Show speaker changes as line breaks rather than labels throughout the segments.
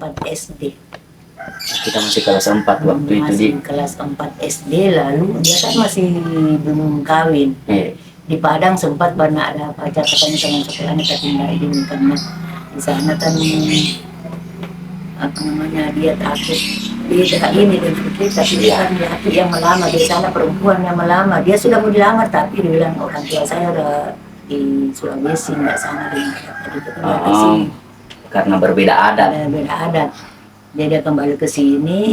4 SD.
Kita masih kelas 4 waktu itu di
kelas 4 SD, lalu dia kan masih belum kawin. Di Padang sempat banyak ada pacar katanya sama sekolahnya, tapi nggak ini karena di sana kan apa namanya, dia takut beda ini dengan kita. Dia kan laki yang melamar, di sana perempuan yang melamar. Dia sudah mau dilamar tapi dia bilang orang tua saya udah di Sulawesi, nggak sama dengan kita di sini.
Karena berbeda adat.
Berbeda adat. Jadi dia kembali ke sini,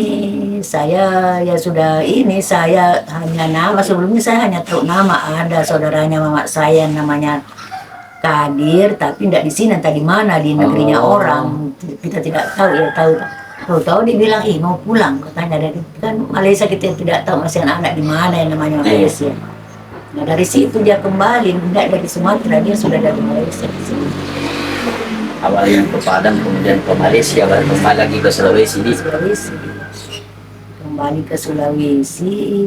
saya ya sudah ini, saya hanya nama, sebelumnya saya hanya tahu nama, ada saudaranya mama saya namanya Kadir, tapi tidak di sini, entah di mana, di negerinya orang, kita tidak tahu, ya tahu dibilang, mau pulang, katanya dari kan Malaysia, kita tidak tahu masih anak di mana yang namanya Malaysia. Nah dari situ dia kembali, tidak dari Sumatera, dia sudah dari Malaysia di sini.
Awalnya ke Padang, kemudian ke Malaysia, baru kembali lagi ke Sulawesi.
Kembali ke Sulawesi,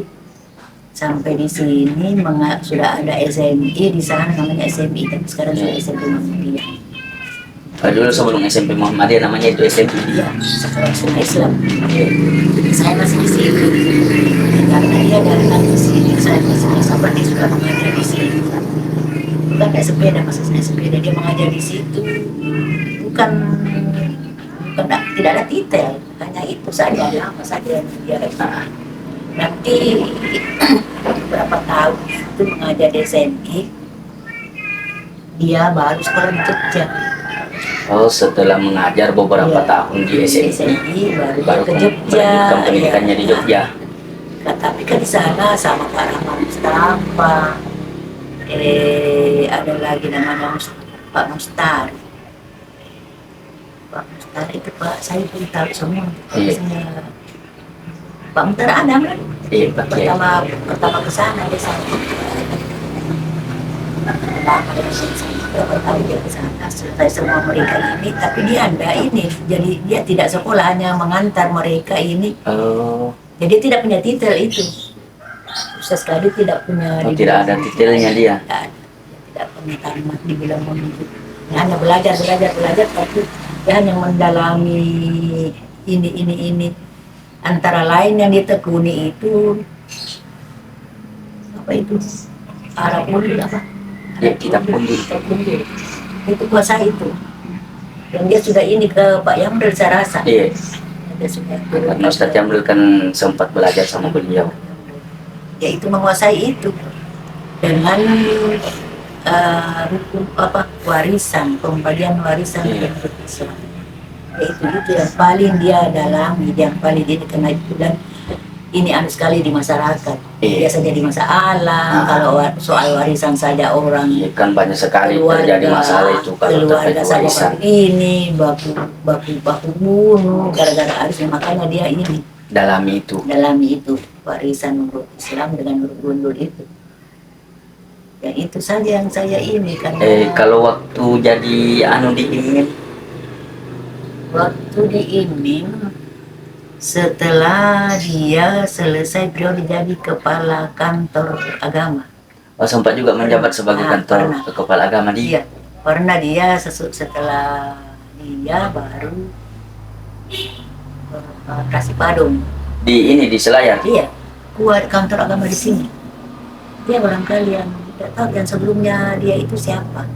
sampai di sini sudah ada SMI di sana namanya SMI, tapi sekarang sudah SMP Muhammadiyah.
Dulu sebelum SMP Muhammadiyah namanya itu SMI.
Iya, sekolah Sunnah Islam. Saya masih di sini. Karena dia datang di sini, saya masih sahabat, dia sudah mengajar di sini. Bukan naik sepeda, maksudnya sepeda, dia mengajar di situ. Bukan tidak ada titel, hanya itu saja, lama saja dia. Nanti beberapa tahun itu mengajar di SMI, dia baru sekolah di Jogja.
Setelah mengajar beberapa tahun di SMI,
baru ke Jogja.
Pendidikannya di Jogja.
Tapi kan di sana sama Pak Rahman Mustafa, ada lagi namanya Pak Mustar. Pak Mustar itu Pak, saya pun tahu semua. Pak Mustar ada kan? Pertama ke sana dia sama. Lama berapa tahun dia ke sana, selesai semua mereka ini, tapi dia ada ini, jadi dia tidak sekolah, hanya mengantar mereka ini. Jadi tidak punya titel itu. Susah sekali tidak punya.
Tidak ada titelnya dia.
Tidak pernah tamat dibilang begitu. Hanya belajar, tapi dia hanya mendalami ini. Antara lain yang ditekuni itu apa itu? Arab Undul apa?
Kitab Undul.
Itu kuasa itu. Dan dia sudah ini ke Pak Yamdul saya rasa.
Iya. Karena Ustadz Jamil kan sempat belajar sama beliau.
Ya itu menguasai itu dengan hukum warisan, pembagian warisan dan Islam. Itu yang paling dia dalami, yang paling dia dikenal itu, dan ini aneh sekali di masyarakat. Biasanya di masalah, kalau soal warisan saja orang
kan banyak sekali terjadi masalah itu kalau terkait warisan.
Ini baku bunuh gara-gara warisan, makanya dia ini dalami itu warisan menurut Islam dengan menurut gundul itu. Ya itu saja yang saya ini kan.
Kalau waktu jadi diiming.
Waktu diiming, setelah dia selesai beliau jadi kepala kantor agama.
Sempat juga menjabat sebagai kantor kepala agama dia.
Pernah dia setelah dia baru Kasih Padung.
Di Selayar.
Iya, kuat kantor agama di sini. Dia barangkali yang tidak tahu yang sebelumnya dia itu siapa.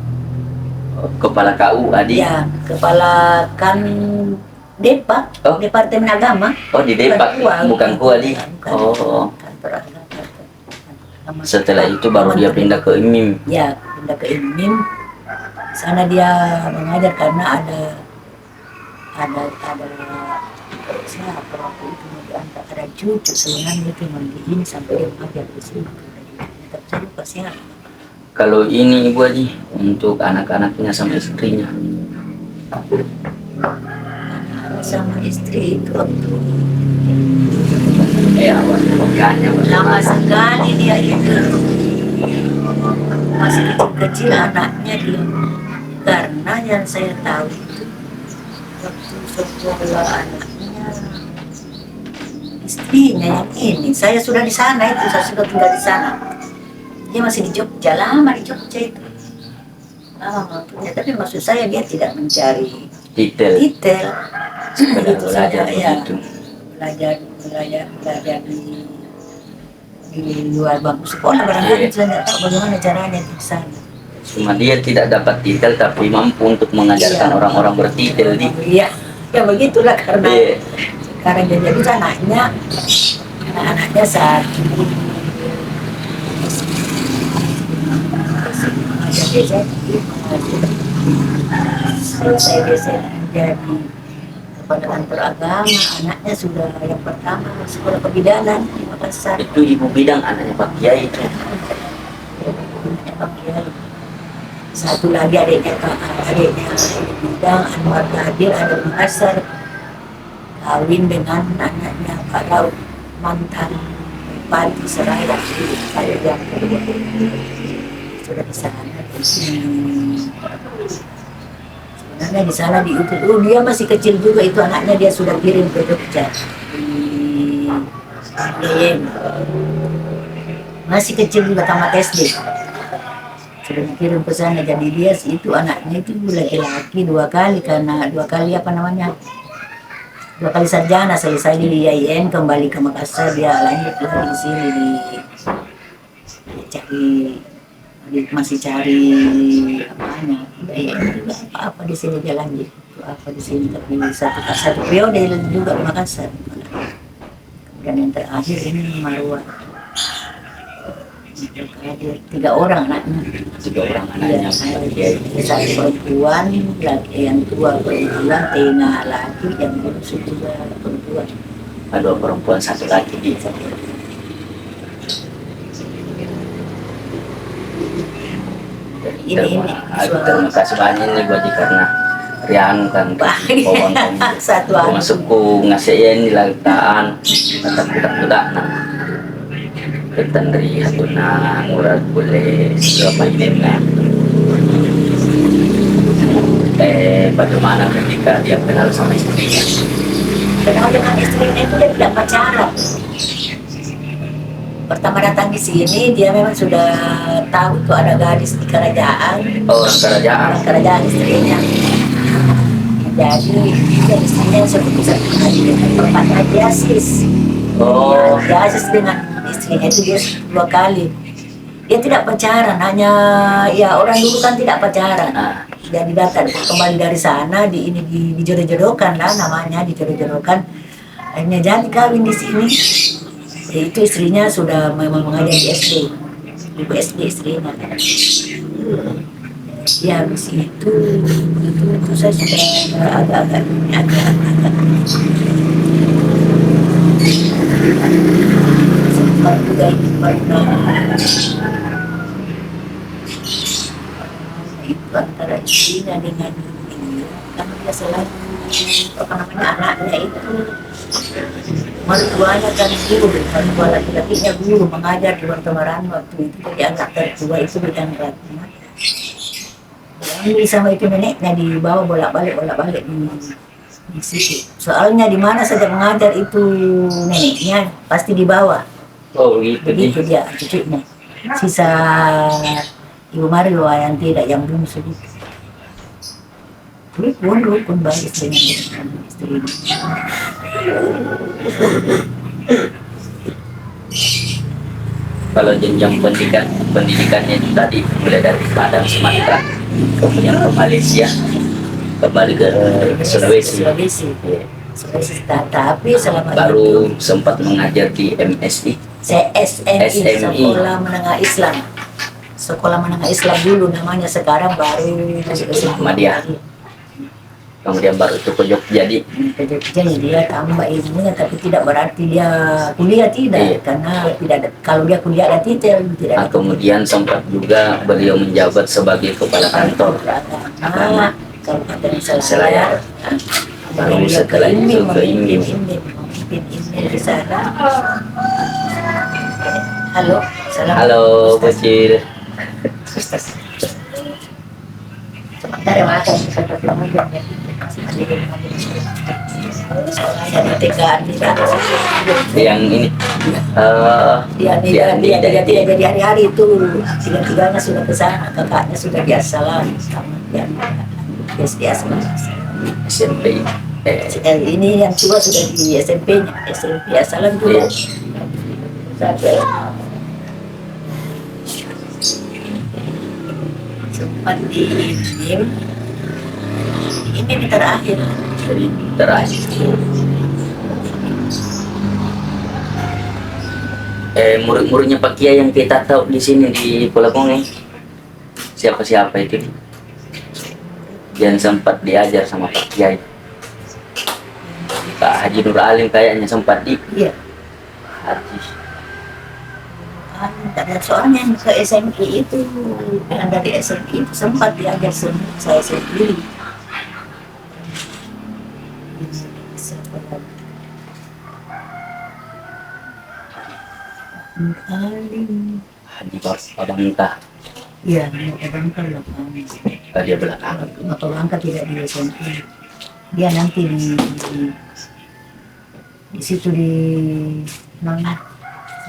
Kepala KU Adi.
Ya, kepala Depa, Departemen Agama.
Di Depa, bukan Kuali.
Kantor agama.
Setelah itu baru dia pindah ke IMIM.
Ya, pindah ke IMIM. Sana dia mengajar karena ada siapa waktu itu diangkat, ada cucu sebenarnya itu ini sampai dia mengajar di sini. Tapi saya lupa siapa.
Kalau ini Ibu Adi untuk anak-anaknya sama istrinya.
Sama istri itu waktu
awal pernikahannya
lama sekali dia itu, masih kecil-kecil anaknya dia, karena yang saya tahu itu waktu sekolah anaknya istrinya yang ini, saya sudah di sana itu, saya sudah tinggal di sana. Dia masih di Jogja, lama di Jogja itu. Lama waktunya, tapi maksud saya dia tidak mencari titel.
sekedar
Itu
belajar
saja ya,
begitu.
belajar di luar bangku sekolah barangkali.
Iya.
Saya nggak tahu bagaimana caranya di sana.
Cuma dia tidak dapat titel tapi mampu untuk mengajarkan
Iya.
orang-orang bertitel di.
Iya, ya begitulah karena
Iya.
sekarang jadi anak-anaknya satu jadi selesai desa jadi kepada kantor agama, anaknya sudah yang pertama sekolah kebidanan di Makassar.
Itu ibu bidang anaknya Pak Kiai itu.
Anaknya Pak Kiai. Satu lagi adiknya bidang Anwar Kadir ada di Makassar, kawin dengan anaknya Pak Raud, mantan Bupati Seraya. Saya yang kedua sudah di sana. Sebenarnya di sana di itu, dia masih kecil juga itu anaknya, dia sudah kirim ke Jogja di YM. Masih kecil juga tamat SD. Sudah dikirim ke sana, jadi dia itu anaknya itu laki-laki dua kali dua kali sarjana, selesai di IAIN kembali ke Makassar, dia lanjut lagi di sini masih cari apanya IAIN juga apa di sini dia lanjut apa di sini, tapi satu periode juga di Makassar. Dan yang terakhir ini Marwah. Ada 3 orang anaknya.
3 orang anaknya Pak Kiai.
Satu perempuan, laki yang tua perempuan, tengah laki, yang bungsu juga perempuan.
2 perempuan 1 laki di.
Ini
Terima kasih banyak nih buat karena Rian kan pohon
satu
masuk ku ngasihin di lautan tetap budak-budak nah ketan dari hatuna murad boleh berapa ini kan bagaimana ketika dia kenal sama istrinya.
kenal dengan istrinya itu dia tidak pacaran. Pertama datang di sini dia memang sudah tahu tuh ada gadis di kerajaan.
Orang kerajaan.
Orang kerajaan istrinya. Jadi dia istrinya sudah perempuan Yasis.
Oh.
Yasis dengan istrinya itu dia 2 kali. Dia tidak pacaran, hanya ya orang dulu kan tidak pacaran. Jadi datang kembali dari sana dijodoh-jodohkan lah namanya, dijodoh-jodohkan. Akhirnya jadi kawin di sini. Itu istrinya sudah memang mengajar di SD, ibu SD istrinya. Ya habis itu saya sudah agak sempat juga itu antara istrinya dengan kan dia selalu anaknya itu mertuanya kan guru, mertua laki-lakinya guru mengajar di Wartawaran waktu itu, jadi anak tertua itu bidang ratna. Diambil sama itu neneknya dibawa bolak-balik di situ. Soalnya di mana saja mengajar itu neneknya pasti dibawa.
Oh gitu.
Begitu dia cucunya. Sisa Ibu Mario yang tidak yang bungsu itu. Rukun baik dengan istri.
Kalau jenjang pendidikannya itu tadi mulai dari Padang Sumatera, kemudian ke Malaysia, kembali ke Sulawesi.
Tapi selama
baru
itu
sempat mengajar di MSI.
SMI, Sekolah Menengah Islam. Sekolah Menengah Islam dulu namanya, sekarang baru
Muhammadiyah. Kemudian baru itu ke Jogja di.
Ke Jogja dia tambah ilmunya, tapi tidak berarti dia kuliah tidak,
Iya.
karena tidak ada, kalau dia kuliah ada titel tidak.
Nah, kemudian sempat juga beliau menjabat sebagai kepala kantor
agama Kabupaten Selayar.
Baru setelah itu ke Imim.
Memimpin di sana. Halo,
Halo, Bocil.
Sebentar ya makan sebentar kemudian ya. Soalnya ditinggal
Yang ini.
dia tidak jadi hari-hari itu, tiga-tiganya sudah ke sana, kakaknya sudah biasa lah sama dia biasa
SMP.
Ini yang tua sudah di SMP-nya, SMP asalan juga.
Iya.
Sampai sempat di ini terakhir.
Jadi terakhir. Murid-muridnya Pak Kiai yang kita tahu di sini di Pulau siapa-siapa itu yang sempat diajar sama Pak Kiai. Kak Haji Nur Alim kayaknya sempat di
Iya.
Haji.
Dan soalnya yang ke SMP itu, yang dari SMP itu sempat diajar saya sendiri. Alim.
Haji Padangkah.
Iya, Abang kalau
Dia belakang.
atau angkat tidak di SMP. Dia nanti di situ mana,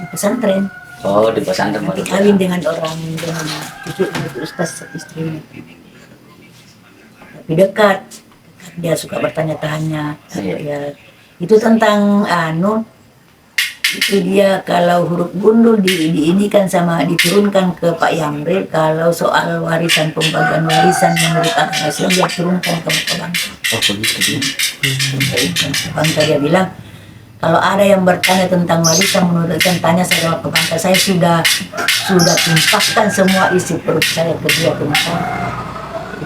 di pesantren.
Oh, di pesantren
Nanti
baru.
kawin dengan cucu ustaz istrinya. Tapi dekat. Dia suka bertanya-tanya.
Iya.
Ya, itu tentang itu dia kalau huruf gundul diinikan sama diturunkan ke Pak Yamril, kalau soal warisan pembagian warisan menurut agama Islam dia turunkan ke bangsa.
Oh, begitu.
Bangsa dia bilang kalau ada yang bertanya tentang warisan menurut Islam tanya saya ke bangsa, saya sudah tumpahkan semua isi perut saya ke dia tentang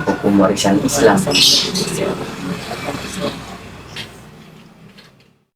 Hukum warisan Islam.
warisan Islam.